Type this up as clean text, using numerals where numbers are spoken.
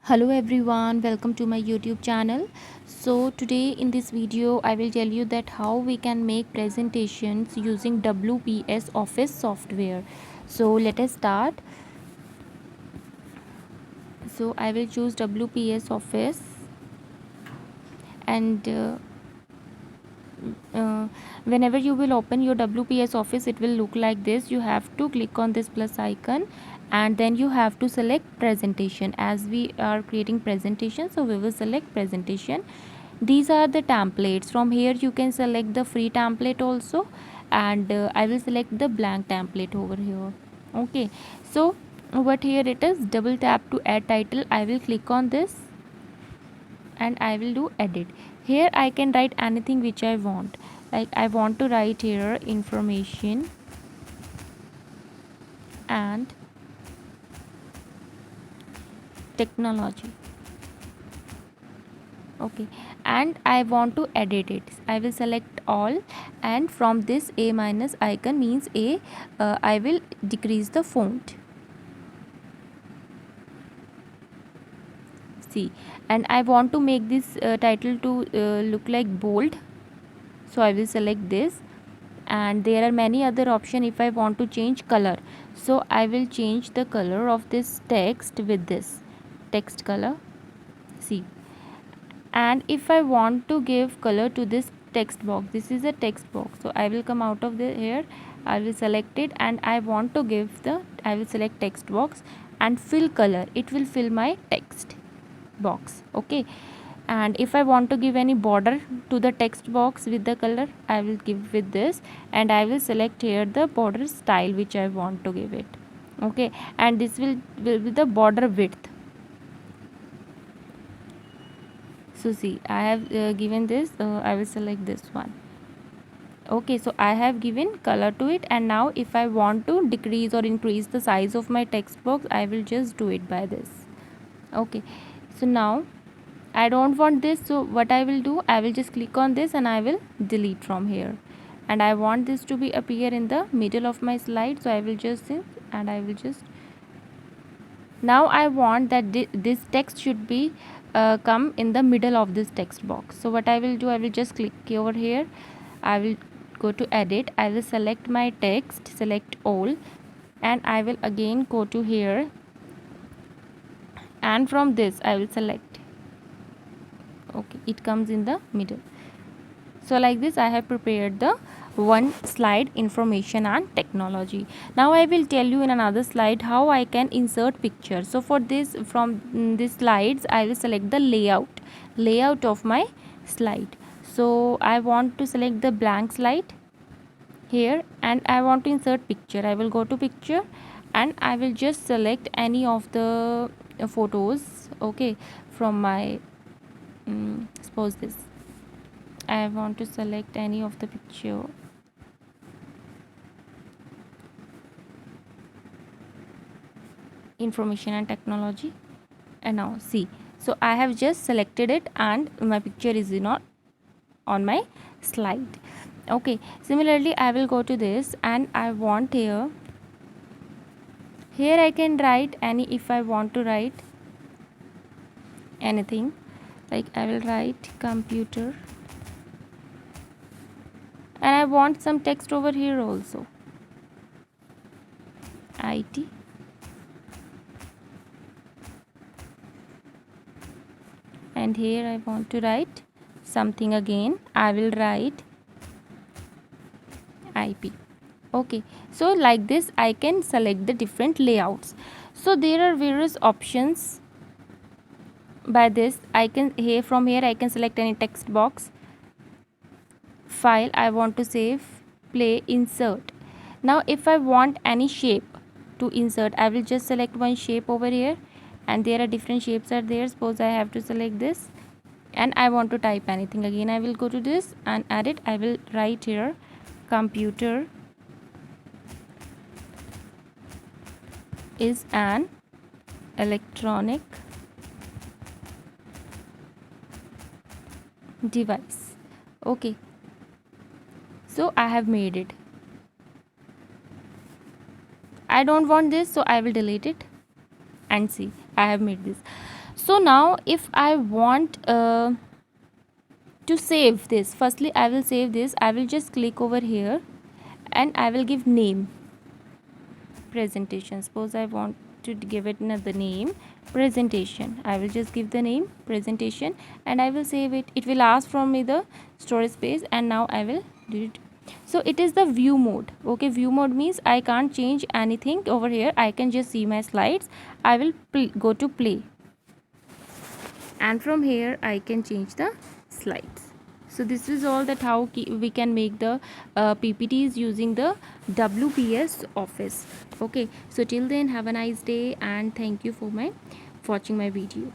Hello everyone, welcome to my YouTube channel. So today in this video I will tell you that how we can make presentations using WPS Office software. So let us start. So I will choose WPS Office and whenever you will open your WPS Office it will look like this. You have to click on this plus icon and then you have to select presentation. As we are creating presentation, so we will select presentation. These are the templates. From here you can select the free template also, and I will select the blank template over here. Okay, so what here it is, double tap to add title. I will click on this and I will do edit. Here I can write anything which I want. Like I want to write here information and technology. Okay, and I want to edit it. I will select all, and from this a minus icon means a, I will decrease the font. See, and I want to make this title to look like bold, so I will select this. And there are many other options if I want to change color, so I will change the color of this text with this text color. See, and if I want to give color to this text box, this is a text box, so I will come out of the here, I will select it, and I want to give the, I will select text box and fill color. It will fill my text box. Okay, and if I want to give any border to the text box with the color, I will give with this, and I will select here the border style which I want to give it. Okay, and this will be the border width. So see, I have given this, I will select this one. Okay, so I have given color to it, and now if I want to decrease or increase the size of my text box, I will just do it by this. Okay, so now I don't want this, so what I will do, I will just click on this and I will delete from here. And I want this to be appear in the middle of my slide, so I will just and I will just, now I want that this text should be come in the middle of this text box. So what I will do, I will just click over here, I will go to edit, I will select my text, select all, and I will again go to here, and from this I will select. Okay, it comes in the middle. So like this I have prepared the one slide, information and technology. Now I will tell you in another slide how I can insert pictures. So for this, from these slides I will select the layout of my slide. So I want to select the blank slide here, and I want to insert picture. I will go to picture and I will just select any of the photos. Okay, from my suppose this, I want to select any of the picture. Information and technology, and now see, so I have just selected it and my picture is not on my slide. Okay, similarly I will go to this and I want here I can write any, if I want to write anything, like I will write computer, and I want some text over here also, IT, and here I want to write something again, I will write IP. Okay, so like this I can select the different layouts. So there are various options. By this I can, here from here I can select any text box, file, I want to save, play, insert. Now if I want any shape to insert, I will just select one shape over here, and there are different shapes are there. Suppose I have to select this and I want to type anything, again I will go to this and add it. I will write here computer is an electronic device. Okay, so I have made it. I don't want this, so I will delete it, and see, I have made this. So now if I want to save this, firstly I will save this. I will just click over here and I will give name presentation. Suppose I want to give it another name, presentation. I will just give the name presentation and I will save it. It will ask from me the storage space, and now I will do it. So it is the view mode. Okay, view mode means I can't change anything over here. I can just see my slides. I will go to play, and from here I can change the slides. So this is all that how we can make the PPTs using the WPS Office. Okay, so till then have a nice day and thank you for watching my video.